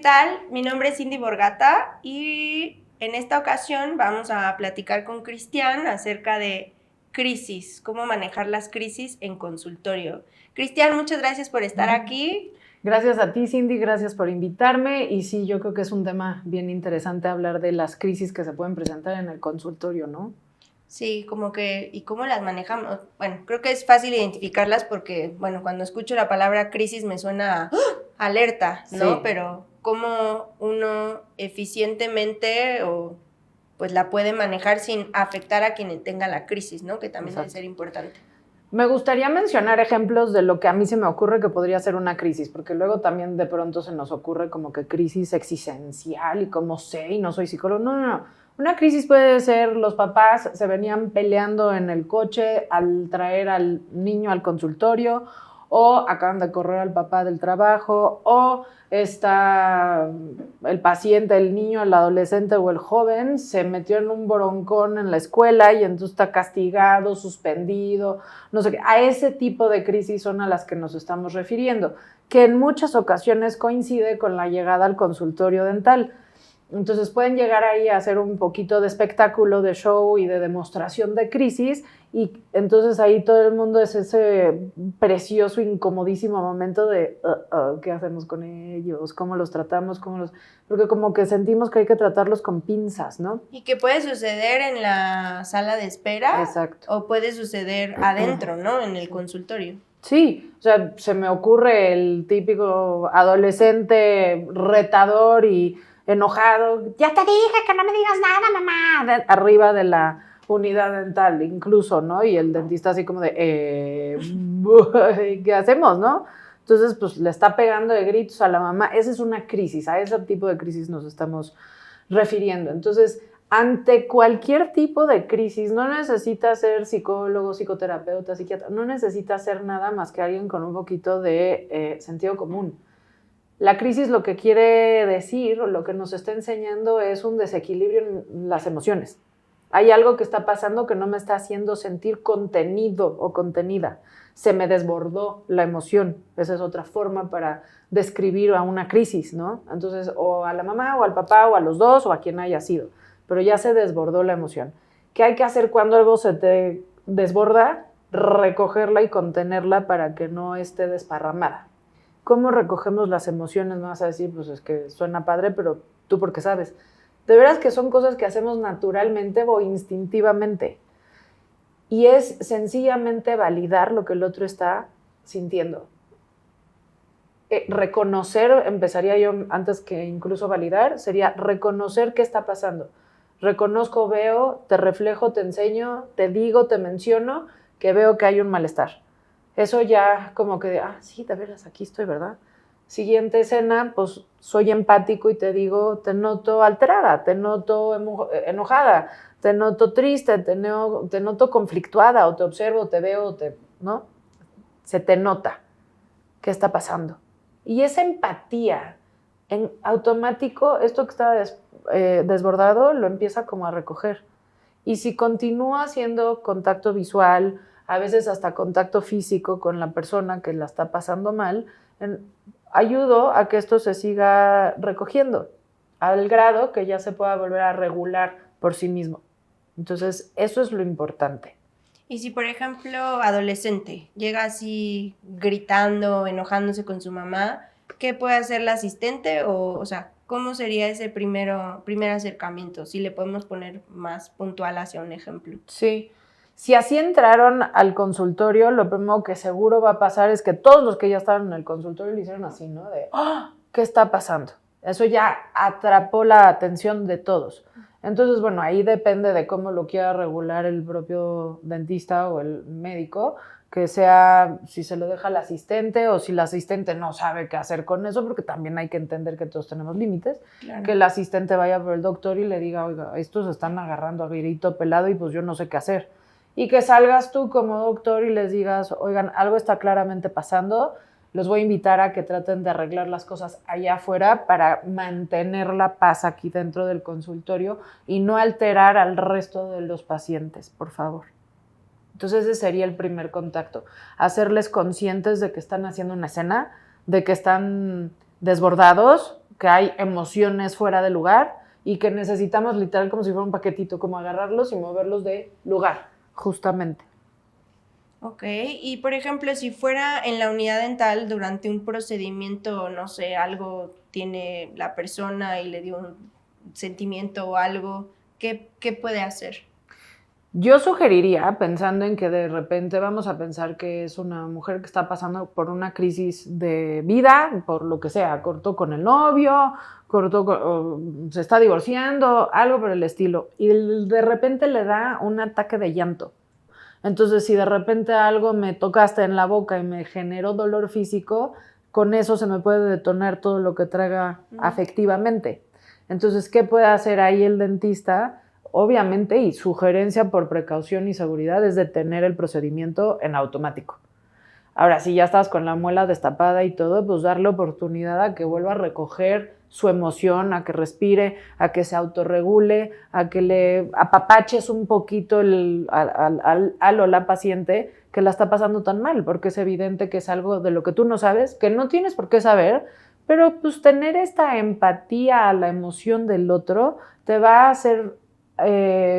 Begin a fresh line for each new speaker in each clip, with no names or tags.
tal? Mi nombre es Cindy Borgata y en esta ocasión vamos a platicar con Cristian acerca de crisis, cómo manejar las crisis en consultorio. Cristian, muchas gracias por estar aquí.
Gracias a ti, Cindy, gracias por invitarme. Y sí, yo creo que es un tema bien interesante hablar de las crisis que se pueden presentar en el consultorio, ¿no?
Sí, como que, ¿y cómo las manejamos? Bueno, creo que es fácil identificarlas porque, bueno, cuando escucho la palabra crisis me suena alerta, ¿no?
Sí.
Pero cómo uno eficientemente o pues la puede manejar sin afectar a quien tenga la crisis, ¿no? Que también debe ser importante.
Me gustaría mencionar ejemplos de lo que a mí se me ocurre que podría ser una crisis, porque luego también de pronto se nos ocurre como que crisis existencial y como sé y no soy psicólogo. No. Una crisis puede ser los papás se venían peleando en el coche al traer al niño al consultorio, o acaban de correr al papá del trabajo, o está el paciente, el niño, el adolescente o el joven se metió en un broncón en la escuela y entonces está castigado, suspendido, no sé qué. A ese tipo de crisis son a las que nos estamos refiriendo, que en muchas ocasiones coincide con la llegada al consultorio dental. Entonces pueden llegar ahí a hacer un poquito de espectáculo, de show y de demostración de crisis, y entonces ahí todo el mundo es ese precioso, incomodísimo momento de ¿qué hacemos con ellos? ¿Cómo los tratamos? Porque como que sentimos que hay que tratarlos con pinzas, ¿no?
Y que puede suceder en la sala de espera.
Exacto.
O puede suceder adentro, ¿no? En el consultorio.
Sí, o sea, se me ocurre el típico adolescente retador y enojado. Ya te dije que no me digas nada, mamá. Arriba de la unidad dental, incluso, ¿no? Y el dentista así como de, ¿qué hacemos, no? Entonces, pues le está pegando de gritos a la mamá. Esa es una crisis, a ese tipo de crisis nos estamos refiriendo. Entonces, ante cualquier tipo de crisis, no necesita ser psicólogo, psicoterapeuta, psiquiatra, no necesita ser nada más que alguien con un poquito de sentido común. La crisis lo que quiere decir, o lo que nos está enseñando, es un desequilibrio en las emociones. Hay algo que está pasando que no me está haciendo sentir contenido o contenida. Se me desbordó la emoción. Esa es otra forma para describir a una crisis, ¿no? Entonces, o a la mamá, o al papá, o a los dos, o a quien haya sido. Pero ya se desbordó la emoción. ¿Qué hay que hacer cuando algo se te desborda? Recogerla y contenerla para que no esté desparramada. ¿Cómo recogemos las emociones? Me vas a decir, pues es que suena padre, pero tú porque sabes. De veras que son cosas que hacemos naturalmente o instintivamente. Y es sencillamente validar lo que el otro está sintiendo. Reconocer, empezaría yo antes que incluso validar, sería reconocer qué está pasando. Reconozco, veo, te reflejo, te enseño, te digo, te menciono que veo que hay un malestar. Eso ya como que, sí, de veras, aquí estoy, ¿verdad? Siguiente escena, pues soy empático y te digo, te noto alterada, te noto enojada, te noto triste, te noto conflictuada, o te observo, te veo, ¿no? Se te nota qué está pasando. Y esa empatía, en automático, esto que estaba desbordado, lo empieza como a recoger. Y si continúa haciendo contacto visual, a veces hasta contacto físico con la persona que la está pasando mal, ayudo a que esto se siga recogiendo, al grado que ya se pueda volver a regular por sí mismo. Entonces, eso es lo importante.
Y si, por ejemplo, adolescente llega así gritando, enojándose con su mamá, ¿qué puede hacer la asistente? O sea, ¿cómo sería ese primer acercamiento? Si le podemos poner más puntual hacia un ejemplo.
Sí. Si así entraron al consultorio, lo primero que seguro va a pasar es que todos los que ya estaban en el consultorio le hicieron así, ¿no? De, ¿qué está pasando? Eso ya atrapó la atención de todos. Entonces, bueno, ahí depende de cómo lo quiera regular el propio dentista o el médico, que sea si se lo deja al asistente o si el asistente no sabe qué hacer con eso, porque también hay que entender que todos tenemos límites. Claro. Que el asistente vaya por el doctor y le diga, oiga, estos están agarrando a grito pelado y pues yo no sé qué hacer. Y que salgas tú como doctor y les digas, oigan, algo está claramente pasando, los voy a invitar a que traten de arreglar las cosas allá afuera para mantener la paz aquí dentro del consultorio y no alterar al resto de los pacientes, por favor. Entonces ese sería el primer contacto, hacerles conscientes de que están haciendo una escena, de que están desbordados, que hay emociones fuera de lugar y que necesitamos literal como si fuera un paquetito, como agarrarlos y moverlos de lugar, justamente.
Ok, y por ejemplo, si fuera en la unidad dental durante un procedimiento, no sé, algo tiene la persona y le dio un sentimiento o algo, ¿qué puede hacer?
Yo sugeriría, pensando en que de repente vamos a pensar que es una mujer que está pasando por una crisis de vida, por lo que sea, cortó con el novio, se está divorciando, algo por el estilo, y de repente le da un ataque de llanto. Entonces, si de repente algo me tocaste en la boca y me generó dolor físico, con eso se me puede detonar todo lo que traiga afectivamente. Entonces, ¿qué puede hacer ahí el dentista? Obviamente, y sugerencia por precaución y seguridad, es detener el procedimiento en automático. Ahora, si ya estás con la muela destapada y todo, pues darle oportunidad a que vuelva a recoger su emoción, a que respire, a que se autorregule, a que le apapaches un poquito al o la paciente que la está pasando tan mal, porque es evidente que es algo de lo que tú no sabes, que no tienes por qué saber, pero pues tener esta empatía a la emoción del otro te va a hacer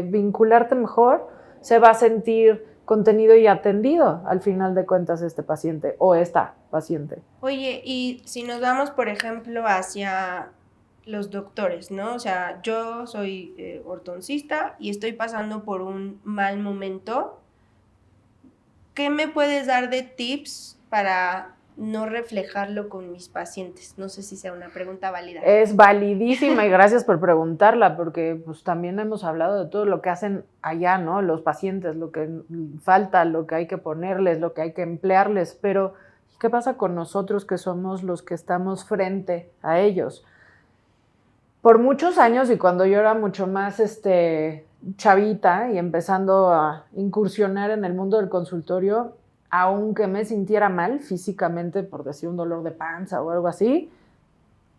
vincularte mejor, se va a sentir contenido y atendido al final de cuentas este paciente o esta paciente.
Oye, y si nos vamos, por ejemplo, hacia los doctores, ¿no? O sea, yo soy ortodoncista y estoy pasando por un mal momento. ¿Qué me puedes dar de tips para no reflejarlo con mis pacientes? No sé si sea una pregunta válida.
Es validísima y gracias por preguntarla, porque pues también hemos hablado de todo lo que hacen allá, ¿no? Los pacientes, lo que falta, lo que hay que ponerles, lo que hay que emplearles, pero ¿qué pasa con nosotros que somos los que estamos frente a ellos? Por muchos años y cuando yo era mucho más chavita y empezando a incursionar en el mundo del consultorio, aunque me sintiera mal físicamente, por decir un dolor de panza o algo así,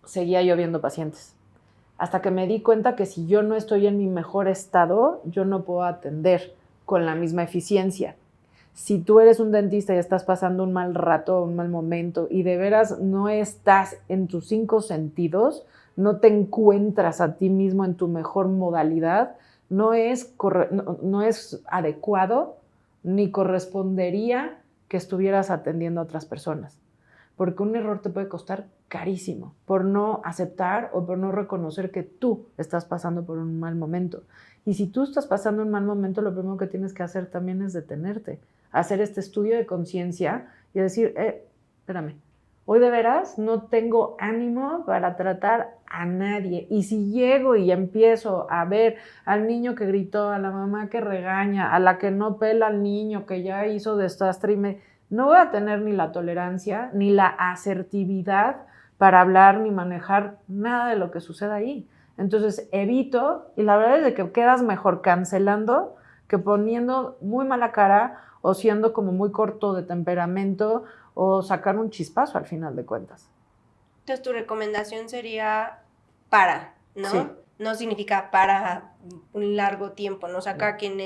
seguía yo viendo pacientes. Hasta que me di cuenta que si yo no estoy en mi mejor estado, yo no puedo atender con la misma eficiencia. Si tú eres un dentista y estás pasando un mal rato, un mal momento, y de veras no estás en tus 5 sentidos, no te encuentras a ti mismo en tu mejor modalidad, no es adecuado ni correspondería que estuvieras atendiendo a otras personas. Porque un error te puede costar carísimo por no aceptar o por no reconocer que tú estás pasando por un mal momento. Y si tú estás pasando un mal momento, lo primero que tienes que hacer también es detenerte, hacer este estudio de conciencia y decir, espérame, hoy de veras no tengo ánimo para tratar a nadie. Y si llego y empiezo a ver al niño que gritó, a la mamá que regaña, a la que no pela al niño que ya hizo desastre y no voy a tener ni la tolerancia ni la asertividad para hablar ni manejar nada de lo que suceda ahí. Entonces evito, y la verdad es de que quedas mejor cancelando que poniendo muy mala cara o siendo como muy corto de temperamento o sacar un chispazo al final de cuentas.
Entonces tu recomendación sería ¿no?
Sí.
No significa para un largo tiempo, ¿no? O sea, cada quien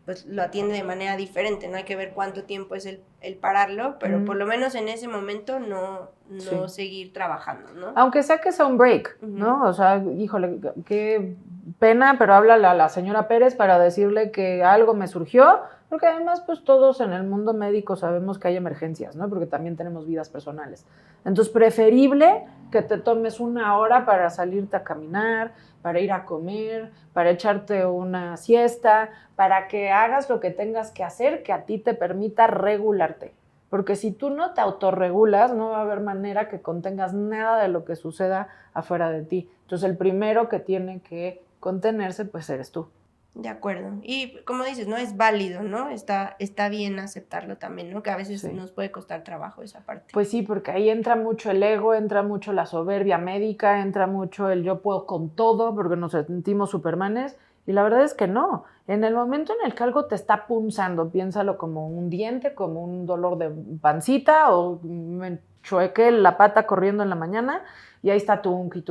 pues lo atiende de manera diferente, no hay que ver cuánto tiempo es el pararlo, pero por lo menos en ese momento no seguir trabajando, ¿no?
Aunque sea que sea un break, ¿no? O sea, híjole, qué pena, pero háblale a la señora Pérez para decirle que algo me surgió, porque además pues todos en el mundo médico sabemos que hay emergencias, ¿no? Porque también tenemos vidas personales. Entonces, preferible que te tomes 1 hora para salirte a caminar, para ir a comer, para echarte una siesta, para que hagas lo que tengas que hacer que a ti te permita regularte. Porque si tú no te autorregulas, no va a haber manera que contengas nada de lo que suceda afuera de ti. Entonces, el primero que tiene que contenerse, pues eres tú.
De acuerdo. Y como dices, no es válido, ¿no? Está bien aceptarlo también, ¿no? Que a veces nos puede costar trabajo esa parte.
Pues sí, porque ahí entra mucho el ego, entra mucho la soberbia médica, entra mucho el yo puedo con todo, porque nos sentimos supermanes. Y la verdad es que no. En el momento en el que algo te está punzando, piénsalo como un diente, como un dolor de pancita, o me chuequé la pata corriendo en la mañana, y ahí está tunqui,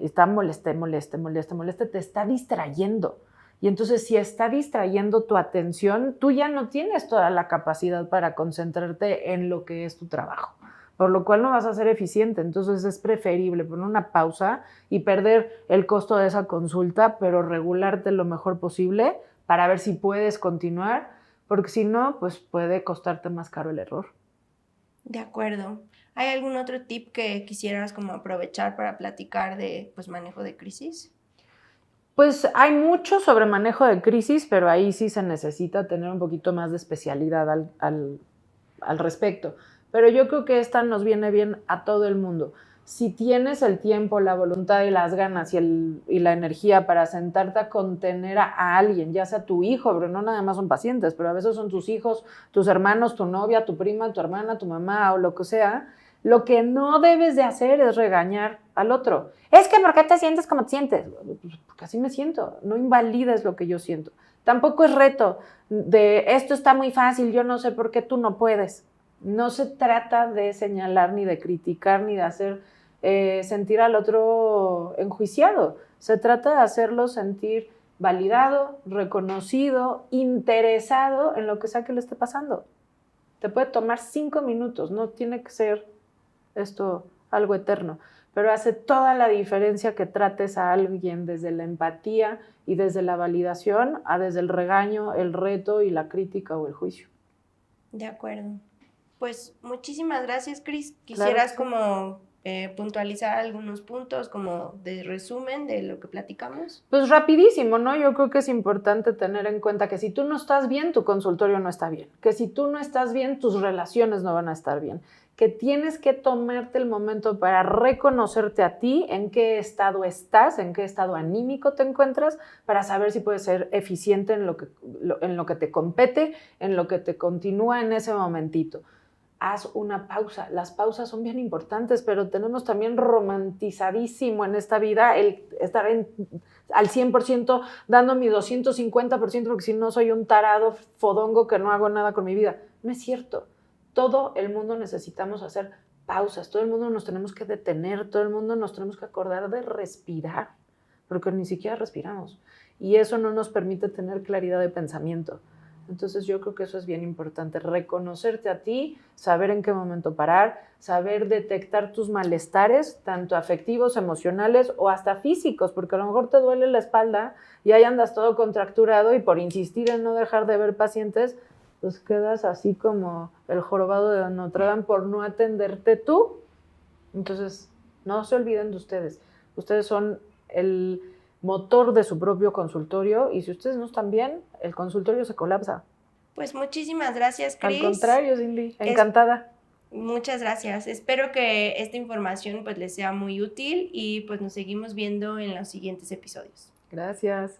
y está moleste, te está distrayendo. Y entonces, si está distrayendo tu atención, tú ya no tienes toda la capacidad para concentrarte en lo que es tu trabajo. por lo cual no vas a ser eficiente. Entonces es preferible poner una pausa y perder el costo de esa consulta, pero regularte lo mejor posible para ver si puedes continuar, porque si no, pues puede costarte más caro el error.
De acuerdo. ¿Hay algún otro tip que quisieras como aprovechar para platicar de pues, manejo de crisis?
Pues hay mucho sobre manejo de crisis, pero ahí sí se necesita tener un poquito más de especialidad al respecto. Pero yo creo que esta nos viene bien a todo el mundo. Si tienes el tiempo, la voluntad y las ganas y la energía para sentarte a contener a alguien, ya sea tu hijo, pero no nada más son pacientes, pero a veces son tus hijos, tus hermanos, tu novia, tu prima, tu hermana, tu mamá o lo que sea, lo que no debes de hacer es regañar al otro. Es que ¿por qué te sientes como te sientes? Pues porque así me siento. No invalides lo que yo siento. Tampoco es reto de esto está muy fácil, yo no sé por qué tú no puedes. No se trata de señalar, ni de criticar, ni de hacer sentir al otro enjuiciado. Se trata de hacerlo sentir validado, reconocido, interesado en lo que sea que le esté pasando. Te puede tomar 5 minutos, no tiene que ser esto algo eterno, pero hace toda la diferencia que trates a alguien desde la empatía y desde la validación a desde el regaño, el reto y la crítica o el juicio.
De acuerdo. Pues muchísimas gracias, Cris. ¿Quisieras como puntualizar algunos puntos como de resumen de lo que platicamos?
Pues rapidísimo, ¿no? Yo creo que es importante tener en cuenta que si tú no estás bien, tu consultorio no está bien. Que si tú no estás bien, tus relaciones no van a estar bien. Que tienes que tomarte el momento para reconocerte a ti, en qué estado estás, en qué estado anímico te encuentras, para saber si puedes ser eficiente en lo que te compete, en lo que te continúa en ese momentito. Haz una pausa. Las pausas son bien importantes, pero tenemos también romantizadísimo en esta vida el estar al 100% dando mi 250%, porque si no soy un tarado fodongo que no hago nada con mi vida. No es cierto. Todo el mundo necesitamos hacer pausas, todo el mundo nos tenemos que detener, todo el mundo nos tenemos que acordar de respirar, porque ni siquiera respiramos. Y eso no nos permite tener claridad de pensamiento. Entonces yo creo que eso es bien importante, reconocerte a ti, saber en qué momento parar, saber detectar tus malestares, tanto afectivos, emocionales o hasta físicos, porque a lo mejor te duele la espalda y ahí andas todo contracturado y por insistir en no dejar de ver pacientes, pues quedas así como el jorobado de Notre Dame por no atenderte tú. Entonces no se olviden de ustedes. Ustedes son el motor de su propio consultorio y si ustedes no están bien, el consultorio se colapsa.
Pues muchísimas gracias, Cris.
Al contrario, Cindy, encantada.
Muchas gracias. Espero que esta información pues les sea muy útil y pues nos seguimos viendo en los siguientes episodios.
Gracias.